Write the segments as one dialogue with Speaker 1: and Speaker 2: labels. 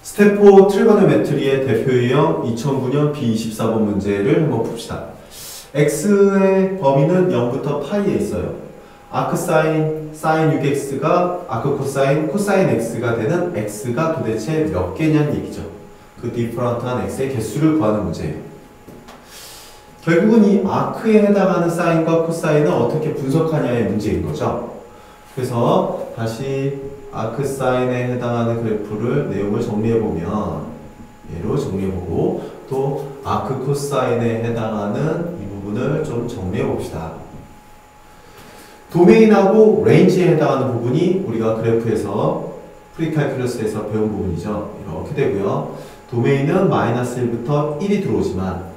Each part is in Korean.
Speaker 1: 스텝 4 트리고노메트리의 대표 유형 2009년 B24번 문제를 한번 봅시다. x의 범위는 0부터 파이에 있어요. 아크 사인 6x가 아크 코사인 x가 되는 x가 도대체 몇 개냐는 얘기죠. 그 디퍼런트한 x의 개수를 구하는 문제예요. 결국은 이 아크에 해당하는 사인과 코사인을 어떻게 분석하냐의 문제인 거죠. 그래서 다시 아크 사인에 해당하는 그래프를 내용을 정리해보면 얘로 정리해보고 또 아크 코사인에 해당하는 이 부분을 좀 정리해봅시다. 도메인하고 레인지에 해당하는 부분이 우리가 그래프에서 프리칼큘러스에서 배운 부분이죠. 이렇게 되고요. 도메인은 마이너스 1부터 1이 들어오지만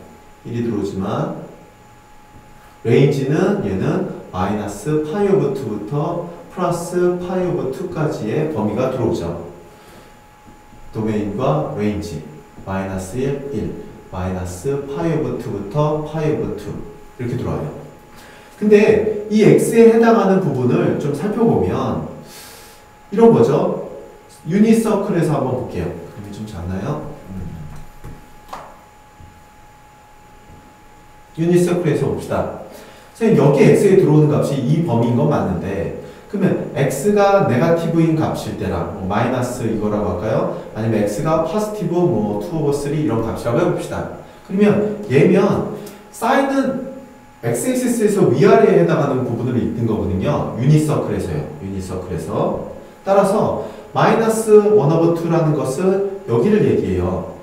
Speaker 1: 레인지는 얘는 마이너스 파이 오브 2부터 플러스 파이 오브 2까지의 범위가 들어오죠. 도메인과 레인지 마이너스 1, 마이너스 파이 오브 2부터 파이 오브 2 이렇게 들어와요. 근데 이 x에 해당하는 부분을 좀 살펴보면 이런 거죠. 유니서클에서 한번 볼게요. 그림이 좀 작나요? 유니서클에서 봅시다. 선생님 여기 x에 들어오는 값이 이 범위인 건 맞는데 그러면 x가 네거티브인 값일 때랑 뭐 마이너스 이거라고 할까요? 아니면 x가 포지티브 뭐 2 over 3 이런 값이라고 해봅시다. 그러면 얘면 사인은 x-axis에서 위아래에 해당하는 부분을 읽는 거거든요. 유니서클에서. 따라서 마이너스 1 over 2라는 것은 여기를 얘기해요.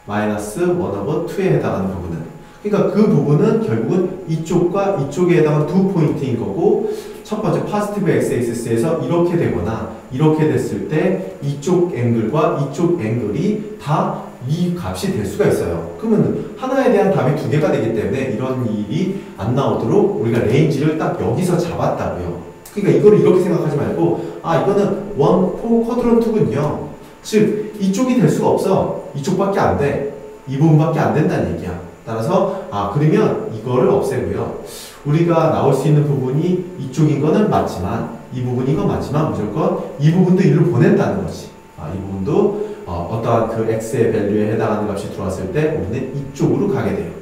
Speaker 1: 마이너스 1 over 2에 해당하는 부분은. 그러니까 그 부분은 결국은 이쪽과 이쪽에 해당하는 두 포인트인 거고 첫 번째 파지티브 x-axis에서 이렇게 되거나 이렇게 됐을 때 이쪽 앵글과 이쪽 앵글이 다 이 값이 될 수가 있어요. 그러면 하나에 대한 답이 두 개가 되기 때문에 이런 일이 안 나오도록 우리가 레인지를 딱 여기서 잡았다고요. 그러니까 이거를 이렇게 생각하지 말고 아 이거는 1, 4 쿼드런트군요. 즉 이쪽이 될 수가 없어. 이쪽밖에 안 돼. 이 부분밖에 안 된다는 얘기야. 따라서 아 그러면 이거를 없애고요. 우리가 나올 수 있는 부분이 이쪽인 거는 맞지만 이 부분인 건 맞지만 무조건 이 부분도 일로 보낸다는 거지. 아, 이 부분도 어떠한 그 x의 밸류에 해당하는 값이 들어왔을 때 우리는 이쪽으로 가게 돼요.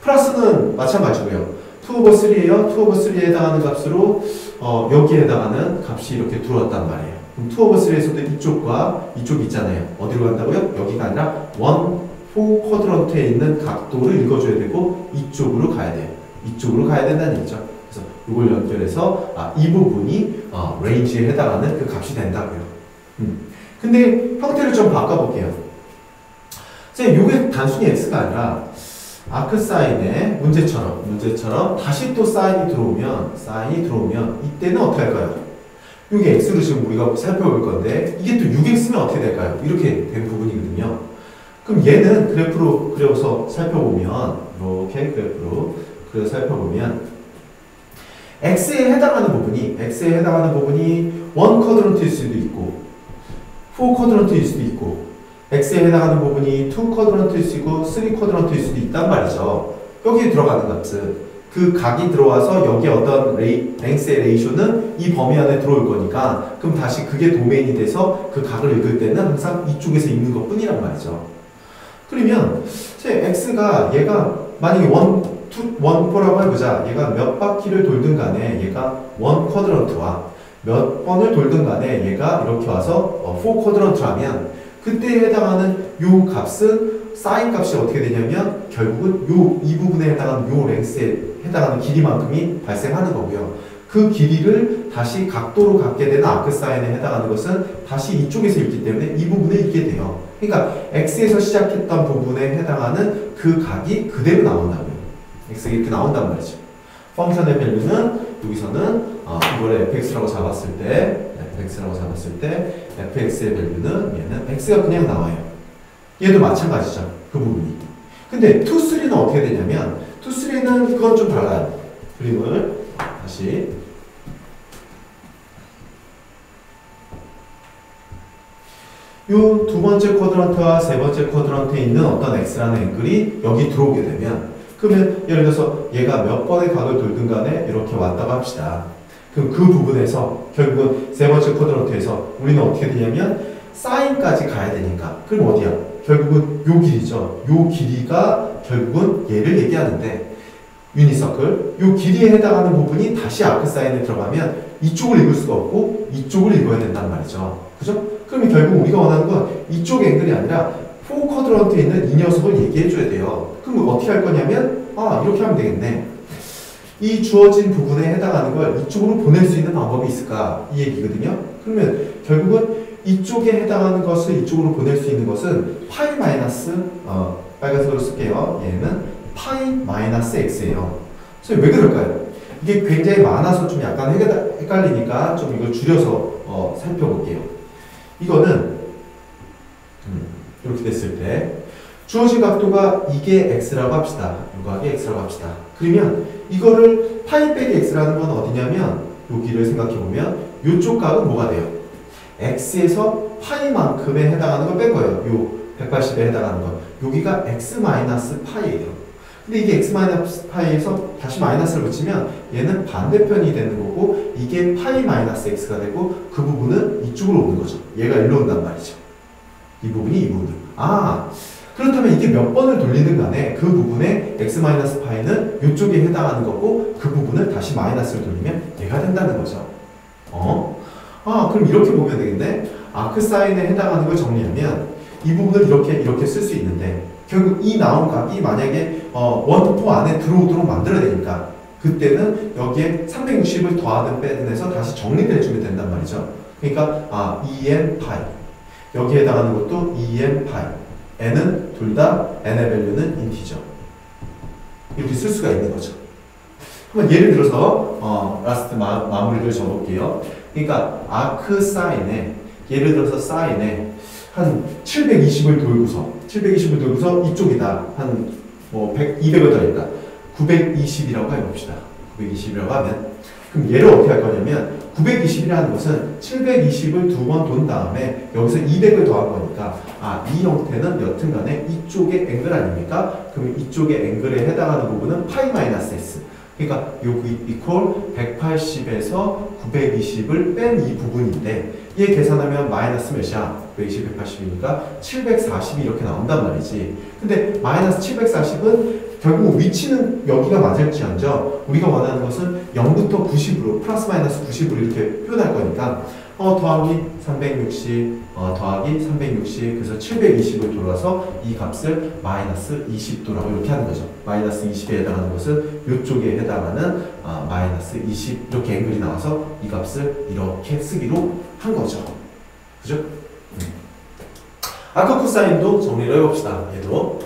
Speaker 1: 플러스는 마찬가지고요. 2 over 3예요. 2 over 3에 해당하는 값으로 여기에 해당하는 값이 이렇게 들어왔단 말이에요. 그럼 2 over 3에서도 이쪽과 이쪽이 있잖아요. 어디로 간다고요? 여기가 아니라 1, 4 쿼드런트에 있는 각도를 읽어줘야 되고 이쪽으로 가야 돼요. 이쪽으로 가야 된다는 얘기죠. 그래서 이걸 연결해서 이 부분이 레인지에 해당하는 그 값이 된다고요. 근데 형태를 좀 바꿔볼게요. 이게 단순히 x가 아니라 아크 사인의 문제처럼 다시 또 사인이 들어오면 이때는 어떻게 할까요? 이게 x로 지금 우리가 살펴볼 건데 이게 또 6x면 어떻게 될까요? 이렇게 된 부분이거든요. 그럼 얘는 그래프로 그려서 살펴보면 이렇게 그래프로 그려서 살펴보면 x에 해당하는 부분이 1 쿼드런트일 수도 있고 4 쿼드런트일 수도 있고 x에 해당하는 부분이 2 쿼드런트일 수도 있고 3 쿼드런트일 수도 있단 말이죠. 여기에 들어가는 값은 그 각이 들어와서 여기에 어떤 랭스의 레이쇼는 이 범위 안에 들어올 거니까 그럼 다시 그게 도메인이 돼서 그 각을 읽을 때는 항상 이쪽에서 읽는 것 뿐이란 말이죠. 그러면 x가 얘가 만약에 1, 4라고 해보자. 얘가 몇 바퀴를 돌든 간에 얘가 1 쿼드런트와 몇 번을 돌든 간에 얘가 이렇게 와서 4 쿼드런트라면 그때에 해당하는 요 값은 사인 값이 어떻게 되냐면 결국은 이 부분에 해당하는 요 랭스에 해당하는 길이만큼이 발생하는 거고요. 그 길이를 다시 각도로 갖게 되는 아크 사인에 해당하는 것은 다시 이쪽에서 읽기 때문에 이 부분을 읽게 돼요. 그러니까 x에서 시작했던 부분에 해당하는 그 각이 그대로 나온다고요. x가 이렇게 나온단 말이죠. 펑션의 밸류는 여기서는 이걸 fx라고 잡았을 때 fx의 밸류는 얘는 x가 그냥 나와요. 얘도 마찬가지죠. 그 부분이. 근데 2, 3는 어떻게 되냐면 2, 3는 그건 좀 달라요. 그림을 다시 요 두 번째 쿼드런트와 세 번째 쿼드런트에 있는 어떤 x라는 앵글이 여기 들어오게 되면 그러면 예를 들어서 얘가 몇 번의 각을 돌든 간에 이렇게 왔다고 합시다. 그럼 그 부분에서 결국은 세 번째 쿼드런트에서 우리는 어떻게 되냐면 사인까지 가야 되니까. 그럼 어디야? 결국은 요 길이죠. 요 길이가 결국은 얘를 얘기하는데 유니서클 요 길이에 해당하는 부분이 다시 아크 사인에 들어가면 이쪽을 읽을 수가 없고 이쪽을 읽어야 된단 말이죠. 그죠? 그러면 결국 우리가 원하는 건 이쪽 앵글이 아니라 4 쿼드런트에 있는 이 녀석을 얘기해 줘야 돼요. 그럼 어떻게 할 거냐면 이렇게 하면 되겠네. 이 주어진 부분에 해당하는 걸 이쪽으로 보낼 수 있는 방법이 있을까? 이 얘기거든요. 그러면 결국은 이쪽에 해당하는 것을 이쪽으로 보낼 수 있는 것은 파이 마이너스 빨간색으로 쓸게요. 얘는 파이 마이너스 x예요. 그래서 왜 그럴까요? 이게 굉장히 많아서 좀 약간 헷갈리니까 좀 이걸 줄여서 살펴볼게요. 이거는 이렇게 됐을 때 주어진 각도가 이게 x라고 합시다. 요각이 x라고 합시다. 그러면 이거를 파이 빼기 x라는 건 어디냐면 여기를 생각해보면 이쪽 각은 뭐가 돼요? x에서 파이만큼에 해당하는 걸 뺀 거예요. 요 180에 해당하는 거. 여기가 x 마이너스 파이예요. 근데 이게 x 마이너스 파이에서 다시 마이너스를 붙이면 얘는 반대편이 되는 거고 이게 파이 마이너스 x가 되고 그 부분은 이쪽으로 오는 거죠. 얘가 일로 온단 말이죠. 이 부분이 이 부분으로. 그렇다면 이게 몇 번을 돌리든 간에 그 부분에 x 마이너스 파이는 이쪽에 해당하는 거고 그 부분을 다시 마이너스를 돌리면 얘가 된다는 거죠. 그럼 이렇게 보면 되겠네. 아크 사인에 해당하는 걸 정리하면 이 부분을 이렇게 쓸 수 있는데 결국 이 나온 각이 만약에 1, 4 안에 들어오도록 만들어야 되니까 그때는 여기에 360을 더하든 빼든 해서 다시 정리를 해주면 된단 말이죠. 그러니까 2n 파이 여기에 해당하는 것도 2n 파이 n은 둘 다 n의 밸류는 인티저 이렇게 쓸 수가 있는 거죠. 그럼 예를 들어서 라스트 마무리를 적어볼게요. 그러니까 아크 사인에 예를 들어서 사인에 한 720을 돌고서 이쪽이다. 한 200을 더했다. 920이라고 해봅시다. 920이라고 하면 그럼 얘를 어떻게 할 거냐면 920이라는 것은 720을 두 번 돈 다음에 여기서 200을 더한 거니까 이 형태는 여튼간에 이쪽의 앵글 아닙니까? 그럼 이쪽의 앵글에 해당하는 부분은 파이 마이너스 s 그러니까 여기 이퀄 180에서 920을 뺀 이 부분인데 얘 계산하면 마이너스 몇이야? 120, 180이니까 740이 이렇게 나온단 말이지. 근데 마이너스 740은 결국 위치는 여기가 맞을지언정 우리가 원하는 것은 0부터 90으로 플러스 마이너스 90으로 이렇게 표현할 거니까 더하기 360 더하기 360 그래서 720을 돌아서 이 값을 마이너스 20도라고 이렇게 하는 거죠. 마이너스 20에 해당하는 것은 이쪽에 해당하는 마이너스 20 이렇게 앵글이 나와서 이 값을 이렇게 쓰기로 한 거죠. 그죠? 아크 코사인도 정리를 해봅시다. 얘도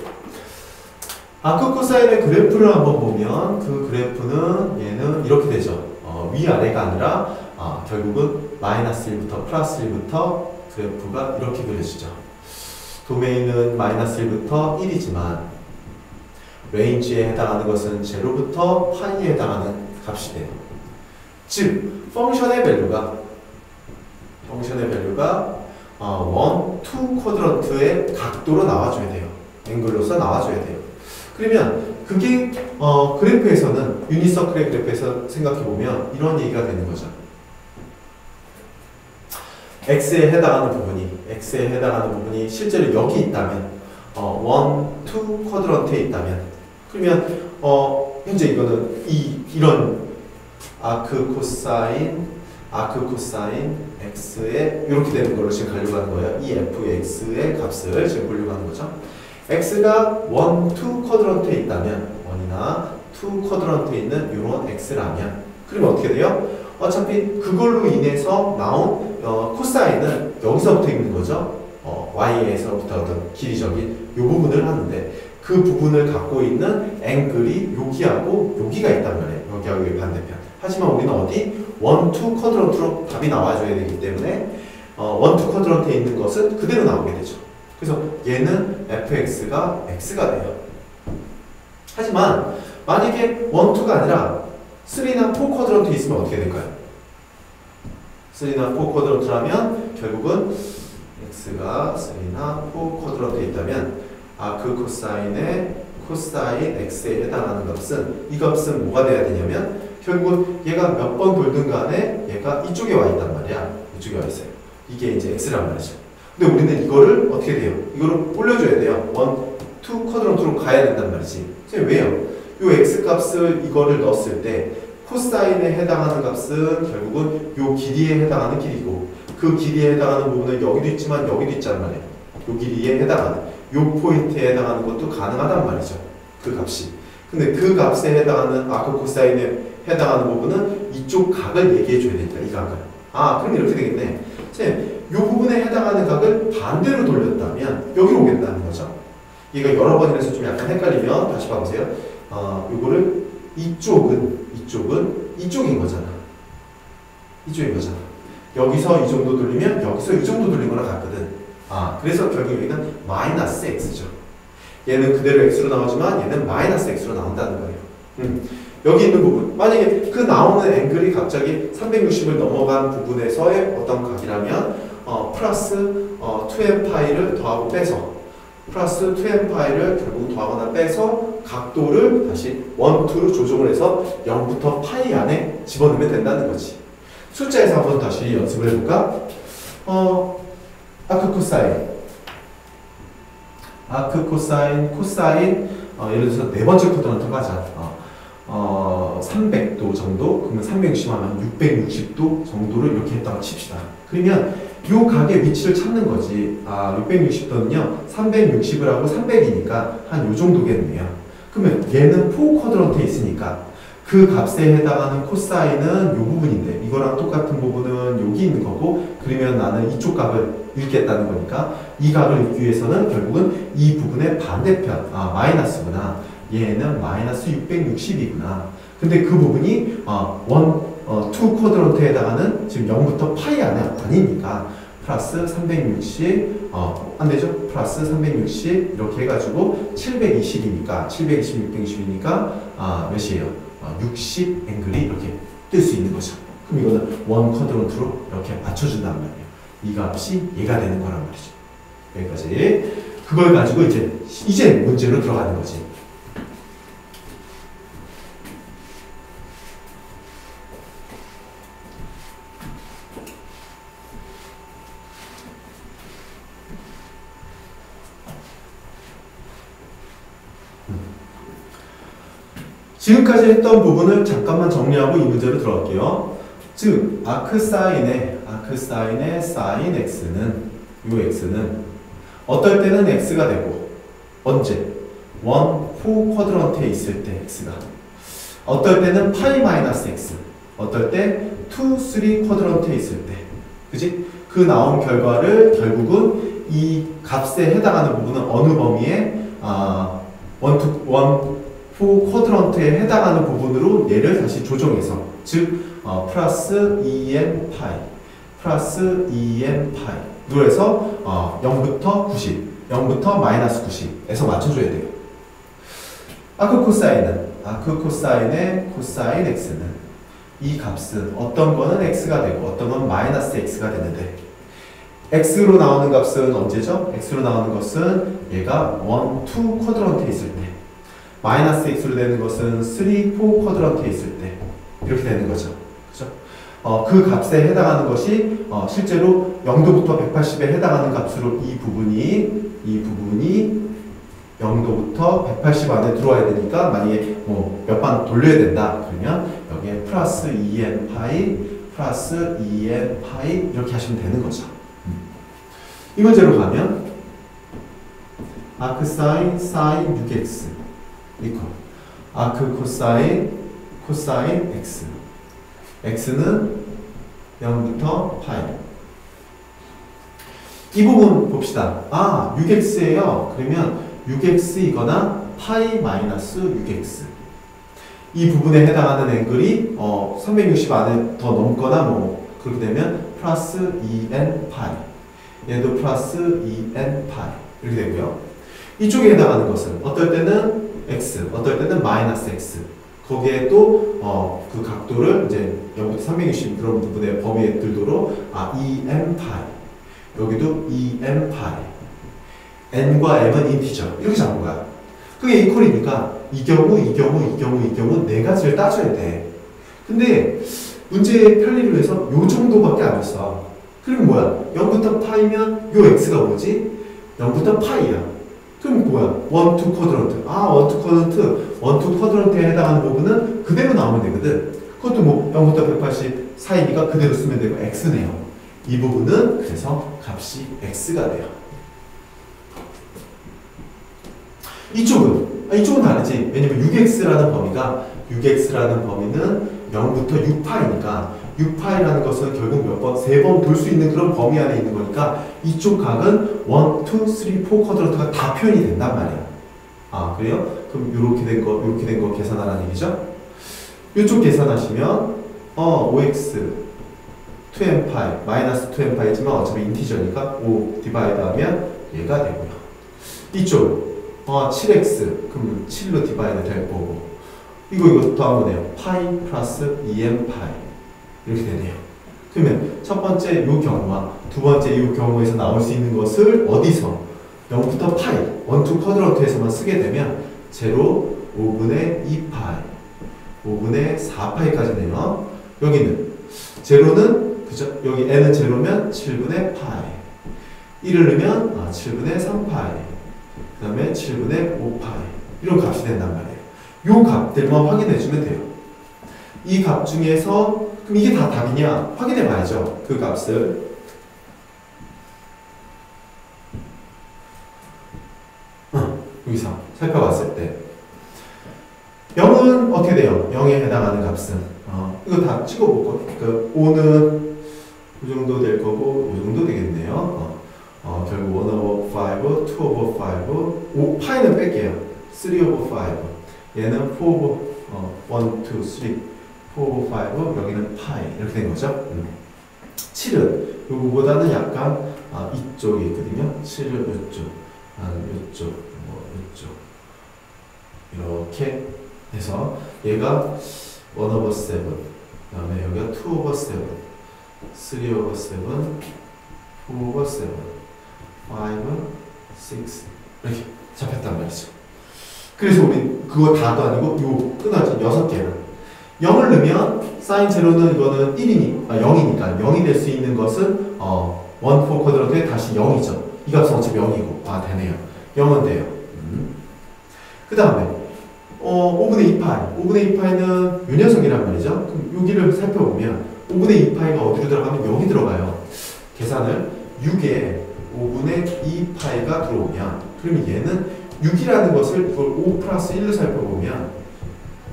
Speaker 1: 아크 코사인의 그래프를 한번 보면 그 그래프는 얘는 이렇게 되죠. 위아래가 아니라 결국은 마이너스 1부터 플러스 1부터 그래프가 이렇게 그려지죠. 도메인은 마이너스 1부터 1이지만 레인지에 해당하는 것은 0부터 파이에 해당하는 값이 돼요. 즉 펑션의 밸류가 1, 2 쿼드런트의 각도로 나와줘야 돼요. 앵글로서 나와줘야 돼요. 그러면 그게 그래프에서는 유니서클의 그래프에서 생각해보면 이런 얘기가 되는 거죠. x에 해당하는 부분이 실제로 여기 있다면 1, 2 쿼드런트에 있다면 그러면 현재 이거는 이런 아크 코사인 x에 이렇게 되는 걸로 지금 가려고 하는 거예요. 이 fx의 값을 지금 보려고 하는 거죠. x가 1, 2 쿼드런트에 있다면 1이나 2 쿼드런트에 있는 이런 x라면 그러면 어떻게 돼요? 어차피 그걸로 인해서 나온 코사인은 여기서부터 있는 거죠. y에서부터 어떤 길이적인 이 부분을 하는데 그 부분을 갖고 있는 앵글이 여기하고 여기가 있단 말이에요. 여기하고 여기 반대편. 하지만 우리는 어디? 1, 2 쿼드런트로 답이 나와줘야 되기 때문에 1, 2 쿼드런트에 있는 것은 그대로 나오게 되죠. 그래서 얘는 fx가 x가 돼요. 하지만 만약에 1, 2가 아니라 3나 4 쿼드런트에 있으면 어떻게 될까요? 3나 4 쿼드런트라면 결국은 x가 3나 4 쿼드런트에 있다면 그 코사인의 코사인 x에 해당하는 값은 이 값은 뭐가 돼야 되냐면 결국은 얘가 몇 번 돌든 간에 얘가 이쪽에 와 있단 말이야. 이쪽에 와 있어요. 이게 이제 x란 말이죠. 근데 우리는 이거를 어떻게 돼요? 이거를 올려줘야 돼요. 1, 2 쿼드런트로 가야 된단 말이지. 왜요? 요 x 값을 이거를 넣었을 때 코사인에 해당하는 값은 결국은 요 길이에 해당하는 길이고 그 길이에 해당하는 부분은 여기도 있지만 여기도 있단 말이에요. 요 길이에 해당하는 요 포인트에 해당하는 것도 가능하단 말이죠. 그 값이. 근데 그 값에 해당하는 그 코사인에 해당하는 부분은 이쪽 각을 얘기해 줘야 되니까 이 각을. 그럼 이렇게 되겠네. 이 부분에 해당하는 각을 반대로 돌렸다면 여기로 오겠다는 거죠. 얘가 여러 번이라서 좀 약간 헷갈리면 다시 봐보세요. 요거를 이쪽은 이쪽인 거잖아. 이쪽인 거잖아. 여기서 이 정도 돌리면 여기서 이 정도 돌린 거랑 같거든. 그래서 결국 여기는 마이너스 x죠. 얘는 그대로 x로 나오지만 얘는 마이너스 x로 나온다는 거예요. 여기 있는 부분, 만약에 그 나오는 앵글이 갑자기 360을 넘어간 부분에서의 어떤 각이라면 플러스 2n파이를 더하고 빼서 플러스 2n파이를 결국 더하거나 빼서 각도를 다시 1, 2로 조정을 해서 0부터 파이 안에 집어넣으면 된다는 거지. 숫자에서 한번 다시 연습을 해볼까? 아크 코사인, 코사인, 예를 들어서 네 번째 쿼드런트 가자. 300도 정도, 그러면 360 하면 660도 정도를 이렇게 했다고 칩시다. 그러면 요 각의 위치를 찾는 거지. 660도는요, 360을 하고 300이니까 한 요 정도겠네요. 그러면 얘는 4 쿼드런트에 있으니까 그 값에 해당하는 코사인은 요 부분인데 이거랑 똑같은 부분은 여기 있는 거고, 그러면 나는 이쪽 값을 읽겠다는 거니까 이 값을 읽기 위해서는 결국은 이 부분의 반대편, 마이너스구나. 얘는 마이너스 660이구나. 근데 그 부분이 2 쿼드런트에 해당하는 지금 0부터 파이 안에 아니니까 플러스 360, 안 되죠? 플러스 360 이렇게 해가지고 720이니까 720, 620이니까 몇이에요? 60 앵글이 이렇게 뜰 수 있는 거죠. 그럼 이거는 1 쿼드런트로 이렇게 맞춰준단 말이에요. 이 값이 얘가 되는 거란 말이죠. 여기까지. 그걸 가지고 이제 문제로 들어가는 거지. 지금까지 했던 부분을 잠깐만 정리하고 이 문제로 들어갈게요. 즉, 아크사인의 사인 x는, 요 x는 어떨 때는 x가 되고, 언제? 1, 4 쿼드런트에 있을 때 x가. 어떨 때는 파이 마이너스 x, 어떨 때 2, 3 쿼드런트에 있을 때. 그지? 그 나온 결과를 결국은 이 값에 해당하는 부분은 어느 범위에 4 쿼드런트에 해당하는 부분으로 얘를 다시 조정해서, 즉 플러스 2n 파이 플러스 2n 파이로 해서 0부터 90, 0부터 마이너스 90에서 맞춰줘야 돼요. 아크 코사인의 코사인 x는 이 값은 어떤 거는 x가 되고 어떤 건 마이너스 x가 되는데, x로 나오는 값은 언제죠? x로 나오는 것은 얘가 1, 2 쿼드런트에 있을 때, 마이너스 x로 되는 것은 3, 4 쿼드런트에 있을 때 이렇게 되는 거죠. 그죠? 그 값에 해당하는 것이 실제로 0도부터 180에 해당하는 값으로 이 부분이 0도부터 180 안에 들어와야 되니까, 만약에 몇 번 돌려야 된다 그러면 여기에 플러스 2n 파이 플러스 2n 파이 이렇게 하시면 되는 거죠. 이 문제로 가면 아크사인 사인 6x 이퀄 아크 코사인 x, x는 0부터 파이. 이 부분 봅시다. 6x예요. 그러면 6x이거나 파이 마이너스 6x. 이 부분에 해당하는 앵글이 360 안에 더 넘거나 그렇게 되면 플러스 2n 파이. 얘도 플러스 2n 파이 이렇게 되고요. 이쪽에 해당하는 것은 어떨 때는 x, 어떨 때는 마이너스 x. 거기에 또 그 각도를 이제 0부터 360 그런 부분의 범위에 들도록 2m 파이. 여기도 2m 파이. n과 m은 인티저. 이렇게 잡은 거야. 그게 이퀄이니까 이 경우 네 가지를 따져야 돼. 근데 문제의 편리를 위해서 요 정도밖에 안 줬어. 그럼 뭐야? 0부터 파이면 요 x가 뭐지? 0부터 파이야. 그럼 뭐야? 1, 2 쿼드런트. 아, 1, 2 쿼드런트. 1, 2 쿼드런트에 해당하는 부분은 그대로 나오면 되거든. 그것도 뭐 0부터 180 사이니까 그대로 쓰면 되고 x네요. 이 부분은 그래서 값이 x가 돼요. 이쪽은 다르지. 왜냐면 6x라는 범위가 6x라는 범위는 0부터 6파이니까 6파이라는 것은 결국 몇 번? 3번 돌 수 있는 그런 범위 안에 있는 거니까 이쪽 각은 1, 2, 3, 4 쿼드런트가 다 표현이 된단 말이야. 아, 그래요? 그럼 이렇게 된 거 계산하라는 얘기죠? 이쪽 계산하시면 5x 2n파이 마이너스 2n파이지만 어차피 인티저니까 5 디바이드 하면 얘가 되고요. 이쪽 7x 그럼 7로 디바이드 될 거고 이거 더한 거네요. 파이 플러스 2n파이 이렇게 되네요. 그러면 첫 번째 이 경우와 두 번째 이 경우에서 나올 수 있는 것을 어디서 0부터 파이 1, 2 쿼드런트에서만 쓰게 되면 제로 5분의 2파이 5분의 4파이까지네요. 여기는 제로는 그죠? 여기 n은 제로면 7분의 파이 1을 넣으면 7분의 3파이 그 다음에 7분의 5파이 이런 값이 된단 말이에요. 요 값들만 확인해 주면 돼요. 이 값 중에서 그럼 이게 다 답이냐? 확인해 봐야죠. 그 값을 여기서 살펴봤을 때 0은 어떻게 돼요? 0에 해당하는 값은 이거 다 찍어볼 거. 그 5는 이 정도 될 거고 이 정도 되겠네요. 결국 1 over 5, 2 over 5 파이는 뺄게요. 3 over 5 얘는 4 over 1, 2, 3 4 over 5 여기는 파이 이렇게 된 거죠. 7은 요거보다는 약간 이쪽에 있거든요. 7은 이쪽 이쪽 이쪽 이렇게 해서 얘가 1 over 7 그 다음에 여기가 2 over 7 3 over 7 4 over 7 5 6 이렇게 잡혔단 말이죠. 그래서 우리 그거 다도 아니고 요 끊어진 6개는 0을 넣으면 사인 제로는 이거는 0이니까 0이 될 수 있는 것은 1, 4 쿼드런트에 다시 0이죠. 이 값은 어차피 0이고 되네요. 0은 돼요. 그 다음에 5분의 2파이 5분의 2파이는 요 녀석이란 말이죠. 그럼 여기를 살펴보면 5분의 2파이가 어디로 들어가면 여기 들어가요. 계산을 6에 5분의 2파이가 들어오면 그러면 얘는 6이라는 것을 이걸 5 플러스 1로 살펴보면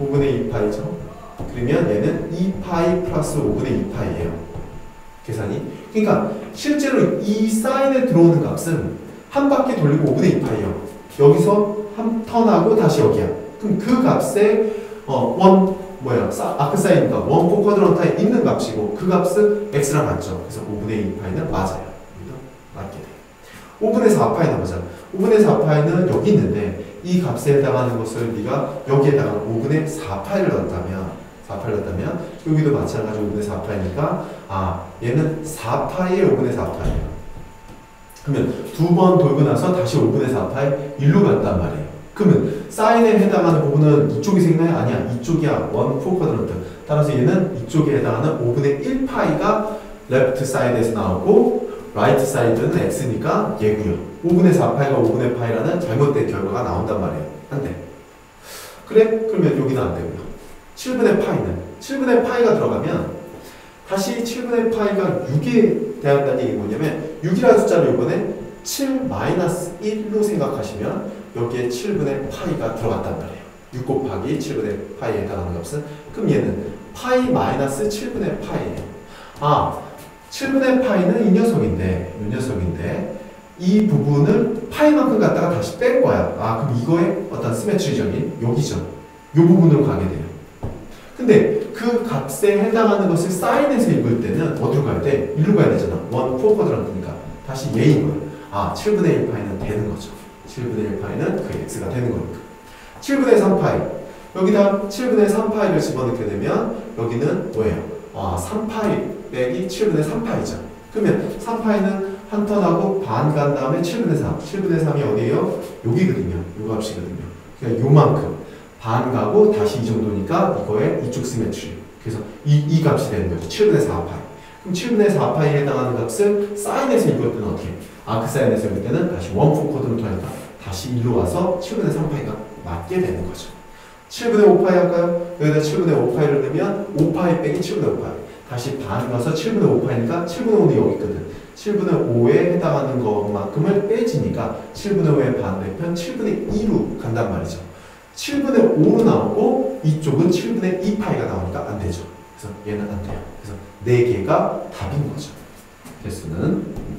Speaker 1: 5분의 2파이죠. 그러면 얘는 2파이 플러스 5분의 2파이예요. 계산이. 그러니까 실제로 이 사인에 들어오는 값은 한 바퀴 돌리고 5분의 2파이예요. 여기서 한 턴하고 다시 여기야. 그럼 그 값에 아크 사인이니까 1, 4 쿼드런트에 있는 값이고 그 값은 x랑 같죠. 그래서 5분의 2파이는 맞아요. 맞게 돼요. 5분의 4파이는 맞아. 5분의 4파이는 여기 있는데 이 값에 해당하는 것을 네가 여기에다가 5분의 4파이를 넣었다면 여기도 마찬가지로 5분의 4파이니까 얘는 4파이에 5분의 4파이예요. 그러면 두 번 돌고 나서 다시 5분의 4파이 1로 갔단 말이에요. 그러면 사인에 해당하는 부분은 이쪽이 생기나요? 아니야. 이쪽이야. 1, 4 쿼드런트. 따라서 얘는 이쪽에 해당하는 5분의 1파이가 레프트 사이드에서 나오고 라이트 사이드는 x니까 얘고요. 5분의 4파이가 5분의 파이라는 잘못된 결과가 나온단 말이에요. 안 돼. 그래? 그러면 여기는 안 되고요. 7분의 파이는 7분의 파이가 들어가면 다시 7분의 파이가 6에 대한다는 얘기 뭐냐면 6이라는 숫자를 이번에 7-1로 생각하시면 여기에 7분의 파이가 들어갔단 말이에요. 6 곱하기 7분의 파이에 해당하는 값은 그럼 얘는 파이 마이너스 7분의 파이예요. 7분의 파이는 이 녀석인데 이 부분을 파이만큼 갖다가 다시 뺀 거야. 그럼 이거의 어떤 시메트리적인 여기죠. 이 부분으로 가게 돼요. 근데 그 값에 해당하는 것을 사인해서 읽을 때는 어디로 가야 돼? 1로 가야 되잖아. 1, 4 쿼드런트니까 다시 얘인 거야. 7분의 1 파이는 되는 거죠. 7분의 1 파이는 그 x가 되는 거니까. 7분의 3파이 여기다 7분의 3파이를 집어넣게 되면 여기는 뭐예요? 3파이 빼기 7분의 3파이죠. 그러면 3파이는 한 턴하고 반 간 다음에 7분의 3. 7분의 3이 어디예요? 여기거든요. 요 값이거든요. 그러니까 요만큼. 반 가고 다시 이 정도니까 이거의 이쪽 시메트리. 그래서 이 값이 되는 거죠. 7분의 4파이. 그럼 7분의 4파이에 해당하는 값을 사인에서 읽을 때는 어떻게? 아크사인에서 읽을 때는 다시 원포 코드로 통하니까 다시 1로 와서 7분의 3파이가 맞게 되는 거죠. 7분의 5파이 할까요? 여기다 7분의 5파이를 넣으면 5파이 빼기 7분의 5파이. 다시 반 가서 7분의 5파이니까 7분의 5는 여기 있거든. 7분의 5에 해당하는 것만큼을 빼지니까 7분의 5의 반대편 7분의 2로 간단 말이죠. 7분의 5로 나오고 이쪽은 7분의 2파이가 나오니까 안 되죠. 그래서 얘는 안 돼요. 그래서 4개가 답인 거죠. 개수는